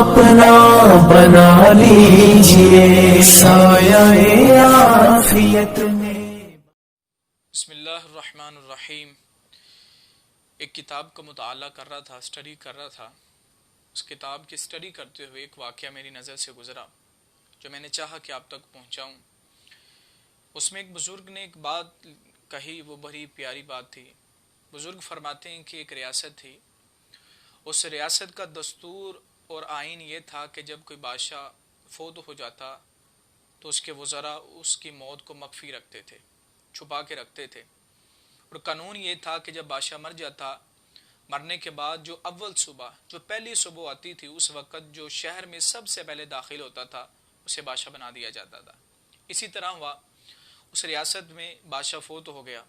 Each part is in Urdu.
اپنا بنا لیجئے سایہ عافیت میں۔ بسم اللہ الرحمن الرحیم۔ ایک کتاب کا مطالعہ کر رہا تھا، اسٹڈی کر رہا تھا۔ اس کتاب کی اسٹڈی کرتے ہوئے ایک واقعہ میری نظر سے گزرا جو میں نے چاہا کہ آپ تک پہنچاؤں۔ اس میں ایک بزرگ نے ایک بات کہی، وہ بڑی پیاری بات تھی۔ بزرگ فرماتے ہیں کہ ایک ریاست تھی، اس ریاست کا دستور اور آئین یہ تھا کہ جب کوئی بادشاہ فوت ہو جاتا تو اس کے وزراء اس کی موت کو مخفی رکھتے تھے، چھپا کے رکھتے تھے۔ اور قانون یہ تھا کہ جب بادشاہ مر جاتا، مرنے کے بعد جو اول صبح، جو پہلی صبح آتی تھی، اس وقت جو شہر میں سب سے پہلے داخل ہوتا تھا اسے بادشاہ بنا دیا جاتا تھا۔ اسی طرح ہوا، اس ریاست میں بادشاہ فوت ہو گیا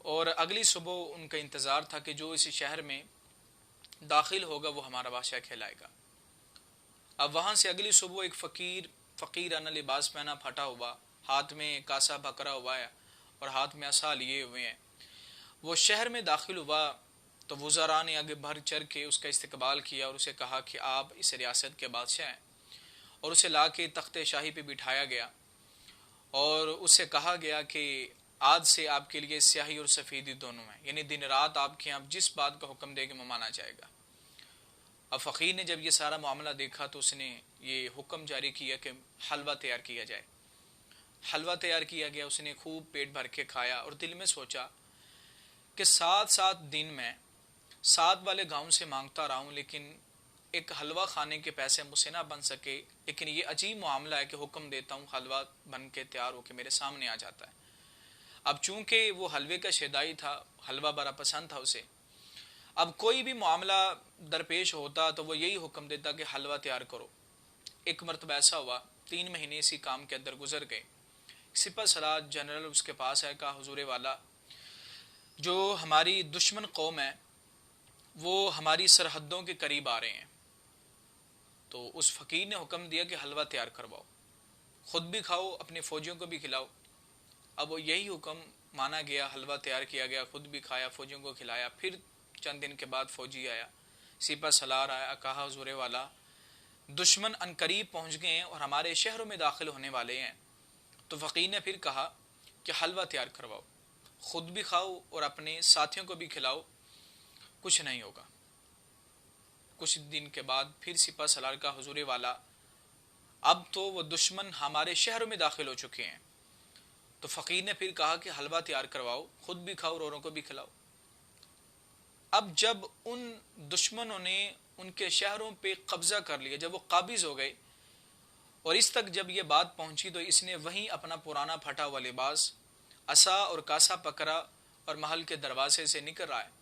اور اگلی صبح ان کا انتظار تھا کہ جو اس شہر میں داخل ہوگا وہ ہمارا بادشاہ کہلائے گا۔ اب وہاں سے اگلی صبح ایک فقیرانہ لباس پہنا، پھٹا ہوا، ہاتھ میں کاسا پکڑا ہوا ہے اور ہاتھ میں عصا لیے ہوئے ہیں، وہ شہر میں داخل ہوا تو وزراء نے آگے بڑھ چڑھ کے اس کا استقبال کیا اور اسے کہا کہ آپ اس ریاست کے بادشاہ ہیں، اور اسے لا کے تخت شاہی پہ بٹھایا گیا اور اس سے کہا گیا کہ آج سے آپ کے لیے سیاہی اور سفیدی دونوں ہیں، یعنی دن رات آپ کے آپ جس بات کا حکم دے گے وہ مانا جائے گا۔ اب فقیر نے جب یہ سارا معاملہ دیکھا تو اس نے یہ حکم جاری کیا کہ حلوہ تیار کیا جائے۔ حلوہ تیار کیا گیا، اس نے خوب پیٹ بھر کے کھایا اور دل میں سوچا کہ 7 دن میں 7 والے گاؤں سے مانگتا رہا ہوں لیکن ایک حلوہ کھانے کے پیسے مجھ سے نہ بن سکے، لیکن یہ عجیب معاملہ ہے کہ حکم دیتا ہوں حلوہ بن کے تیار ہو کے میرے سامنے آ جاتا ہے۔ اب چونکہ وہ حلوے کا شیدائی تھا، حلوہ بڑا پسند تھا اسے، اب کوئی بھی معاملہ درپیش ہوتا تو وہ یہی حکم دیتا کہ حلوہ تیار کرو۔ ایک مرتبہ ایسا ہوا، 3 مہینے اسی کام کے اندر گزر گئے۔ سپہ سالار جنرل اس کے پاس آئے، کہا حضور والا، جو ہماری دشمن قوم ہے وہ ہماری سرحدوں کے قریب آ رہے ہیں۔ تو اس فقیر نے حکم دیا کہ حلوہ تیار کرواؤ، خود بھی کھاؤ، اپنے فوجیوں کو بھی کھلاؤ۔ اب وہ یہی حکم مانا گیا، حلوہ تیار کیا گیا، خود بھی کھایا، فوجیوں کو کھلایا۔ پھر چند دن کے بعد فوجی آیا، سپہ سالار آیا، کہا حضور والا، دشمن عنقریب پہنچ گئے ہیں اور ہمارے شہروں میں داخل ہونے والے ہیں۔ تو فقیر نے پھر کہا کہ حلوہ تیار کرواؤ، خود بھی کھاؤ اور اپنے ساتھیوں کو بھی کھلاؤ، کچھ نہیں ہوگا۔ کچھ دن کے بعد پھر سپہ سالار کا حضور والا، اب تو وہ دشمن ہمارے شہروں میں داخل ہو چکے ہیں۔ تو فقیر نے پھر کہا کہ حلوہ تیار کرواؤ، خود بھی کھاؤ اور اوروں کو بھی کھلاؤ۔ اب جب ان دشمنوں نے ان کے شہروں پہ قبضہ کر لیا، جب وہ قابض ہو گئے اور اس تک جب یہ بات پہنچی تو اس نے وہیں اپنا پرانا پھٹا ہوا لباس، عصا اور کاسا پکڑا اور محل کے دروازے سے نکل رہا ہے۔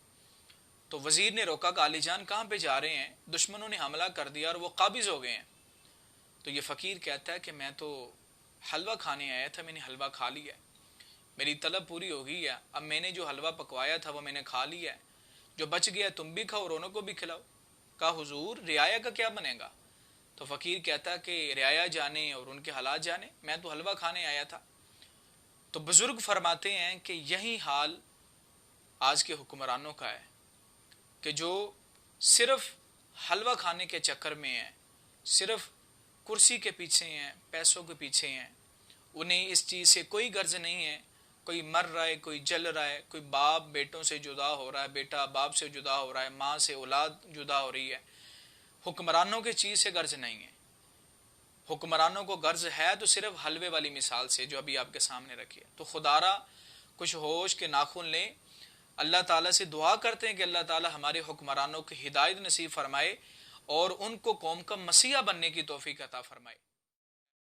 تو وزیر نے روکا کہ عالی جان کہاں پہ جا رہے ہیں؟ دشمنوں نے حملہ کر دیا اور وہ قابض ہو گئے ہیں۔ تو یہ فقیر کہتا ہے کہ میں تو حلوہ کھانے آیا تھا، میں نے حلوہ کھا لیا ہے، میری طلب پوری ہو گئی ہے، اب میں نے جو حلوہ پکوایا تھا وہ میں نے کھا لیا ہے، جو بچ گیا تم بھی کھاؤ اور اوروں کو بھی کھلاؤ۔ کہا حضور رعایا کا کیا بنے گا؟ تو فقیر کہتا ہے کہ رعایا جانے اور ان کے حالات جانے، میں تو حلوہ کھانے آیا تھا۔ تو بزرگ فرماتے ہیں کہ یہی حال آج کے حکمرانوں کا ہے کہ جو صرف حلوہ کھانے کے چکر میں ہیں، صرف کرسی کے پیچھے ہیں، پیسوں کے پیچھے ہیں، انہیں اس چیز سے کوئی غرض نہیں ہے، کوئی مر رہا ہے، کوئی جل رہا ہے، کوئی باپ بیٹوں سے جدا ہو رہا ہے، بیٹا باپ سے جدا ہو رہا ہے، ماں سے اولاد جدا ہو رہی ہے۔ حکمرانوں کے چیز سے غرض نہیں ہے، حکمرانوں کو غرض ہے تو صرف حلوے والی مثال سے جو ابھی آپ کے سامنے رکھی ہے۔ تو خدارا کچھ ہوش کے ناخن لیں، اللہ تعالیٰ سے دعا کرتے ہیں کہ اللہ تعالیٰ ہمارے حکمرانوں کی ہدایت نصیب فرمائے اور ان کو قوم کا مسیحا بننے کی توفیق عطا فرمائے۔